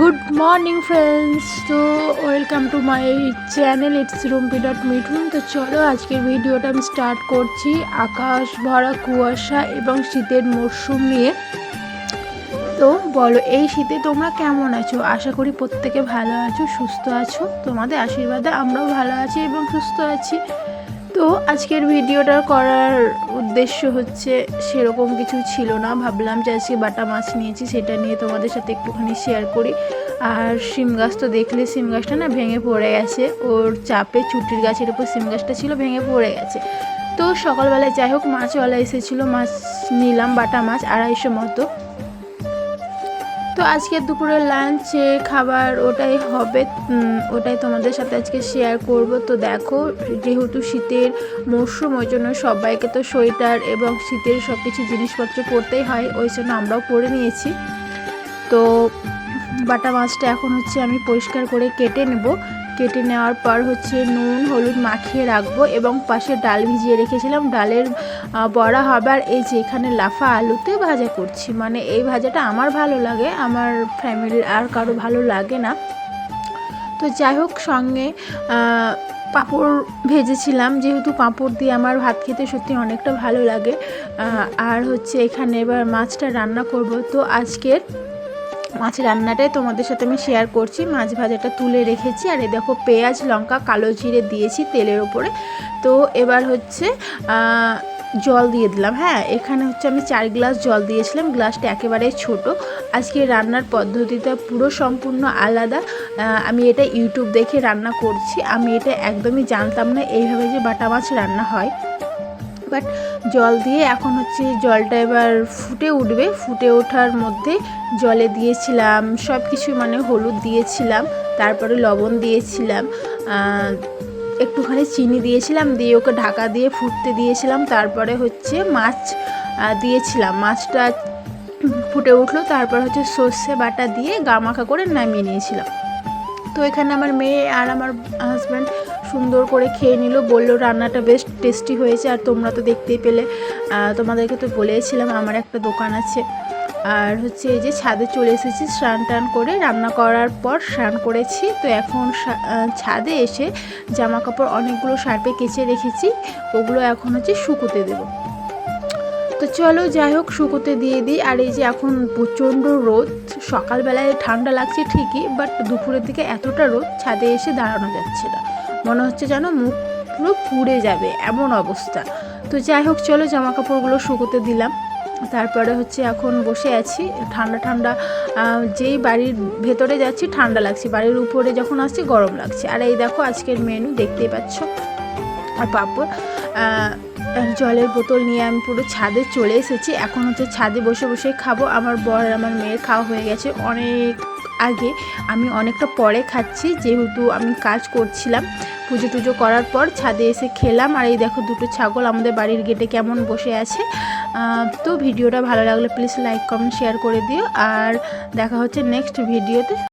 Good morning friends. তো welcome to my channel it's রুম্পি.মিঠুন। তো চলো আজকের ভিডিওটা আমি স্টার্ট করছি আকাশ ভরা কুয়াশা এবং শীতের মরশুম নিয়ে। তো বলো, এই শীতে তোমরা কেমন আছো? আশা করি প্রত্যেকে ভালো আছো, সুস্থ আছো। তোমাদের আশীর্বাদে আমরাও ভালো আছি এবং সুস্থ আছি। তো আজকের ভিডিওটা করার উদ্দেশ্য হচ্ছে সেরকম কিছু ছিল না, ভাবলাম যে আজকে বাটা মাছ নিয়েছি সেটা নিয়ে তোমাদের সাথে একটুখানি শেয়ার করি। আর শিম গাছ তো দেখলে, শিম গাছটা না ভেঙে পড়ে গেছে, ওর চাপে চুটির গাছের উপর শিম গাছটা ছিল, ভেঙে পড়ে গেছে। তো সকালবেলায় যাই হোক মাছওয়ালা এসেছিলো, মাছ নিলাম, বাটা মাছ 250 মতো। তো আজকে দুপুরের লাঞ্চে খাবার ওটাই হবে, ওটাই তোমাদের সাথে আজকে শেয়ার করব। তো দেখো, যেহেতু শীতের মরশুম, ওই জন্য সবাইকে তো সোয়েটার এবং শীতের সব কিছু জিনিসপত্র পরতেই হয়, ওই জন্য আমরাও পরে নিয়েছি। তো বাটা মাছটা এখন হচ্ছে আমি পরিষ্কার করে কেটে নেব। কেটে নেওয়ার পর হচ্ছে নুন হলুদ মাখিয়ে রাখবো এবং পাশে ডাল ভিজিয়ে রেখেছিলাম, ডালের বড়া হবে। আর এই যে এখানে লাফা আলুতে ভাজা করছি, মানে এই ভাজাটা আমার ভালো লাগে, আমার ফ্যামিলির আর কারো ভালো লাগে না। তো যাই হোক, সঙ্গে পাঁপড় ভেজেছিলাম, যেহেতু পাঁপড় দিয়ে আমার ভাত খেতে সত্যি অনেকটা ভালো লাগে। আর হচ্ছে এখানে এবার মাছটা রান্না করব। তো আজকের মাছ রান্নাটাই তোমাদের সাথে আমি শেয়ার করছি। মাছ ভাজাটা তুলে রেখেছি, আর এই দেখো পেঁয়াজ লঙ্কা কালো জিরে দিয়েছি তেলের ওপরে। তো এবার হচ্ছে জল দিয়ে দিলাম। হ্যাঁ, এখানে হচ্ছে আমি 4 গ্লাস জল দিয়েছিলাম, গ্লাসটা একেবারে ছোট। আজকে রান্নার পদ্ধতিটা পুরো সম্পূর্ণ আলাদা। আমি এটা ইউটিউব দেখে রান্না করছি, আমি এটা একদমই জানতাম না এইভাবে যে বাটা মাছ রান্না হয়। বাট জল দিয়ে এখন হচ্ছে জলটা এবার ফুটে উঠবে, ফুটে ওঠার মধ্যে জলে দিয়েছিলাম সব কিছু, মানে হলুদ দিয়েছিলাম, তারপরে লবণ দিয়েছিলাম, একটুখানি চিনি দিয়েছিলাম, দিয়ে ওকে ঢাকা দিয়ে ফুটতে দিয়েছিলাম। তারপরে হচ্ছে মাছ দিয়েছিলাম, মাছটা ফুটে উঠলো, তারপর হচ্ছে সর্ষে বাটা দিয়ে গামাখা করে নামিয়ে নিয়েছিলাম। তো এখানে আমার মেয়ে আর আমার হাজব্যান্ড সুন্দর করে খেয়ে নিল, বললো রান্নাটা বেশ টেস্টি হয়েছে। আর তোমরা তো দেখতেই পেলে, তোমাদেরকে তো বলেছিলাম আমার একটা দোকান আছে। আর হচ্ছে এই যে ছাদে চলে এসেছি, স্নান টান করে, রান্না করার পর স্নান করেছি। তো এখন ছাদে এসে জামা কাপড় অনেকগুলো শার্পে কেচে রেখেছি, ওগুলো এখন হচ্ছে শুকোতে দেবো। তো চলো যাই হোক শুকোতে দিয়ে দিই। আর এই যে এখন প্রচণ্ড রোদ, সকালবেলায় ঠান্ডা লাগছে ঠিকই, বাট দুপুরের দিকে এতটা রোদ, ছাদে এসে দাঁড়ানো যাচ্ছে না, মনে হচ্ছে যেন মুখ পুরো পুড়ে যাবে এমন অবস্থা। তো যাই হোক চলো জামা কাপড়গুলো শুকোতে দিলাম। তারপরে হচ্ছে এখন বসে আছি, ঠান্ডা ঠান্ডা, যেই বাড়ির ভেতরে যাচ্ছি ঠান্ডা লাগছে, বাড়ির উপরে যখন আসছি গরম লাগছে। আর এই দেখো আজকের মেনু দেখতেই পাচ্ছ, আর পাঁপড়, জলের বোতল নিয়ে আমি পুরো ছাদে চলে এসেছি। এখন হচ্ছে ছাদে বসে বসে খাবো। আমার বর আর আমার মেয়ের খাওয়া হয়ে গেছে অনেক আগে, আমি অনেকটা পরে খাচ্ছি, যেহেতু আমি কাজ করছিলাম। পুজো টুজো করার পর ছাদে এসে খেলাম। আর এই দেখো দুটো ছাগল আমাদের বাড়ির গেটে কেমন বসে আছে। তো ভিডিওটা ভালো লাগলে প্লিজ লাইক কমেন্ট শেয়ার করে দিও, আর দেখা হচ্ছে নেক্সট ভিডিওতে।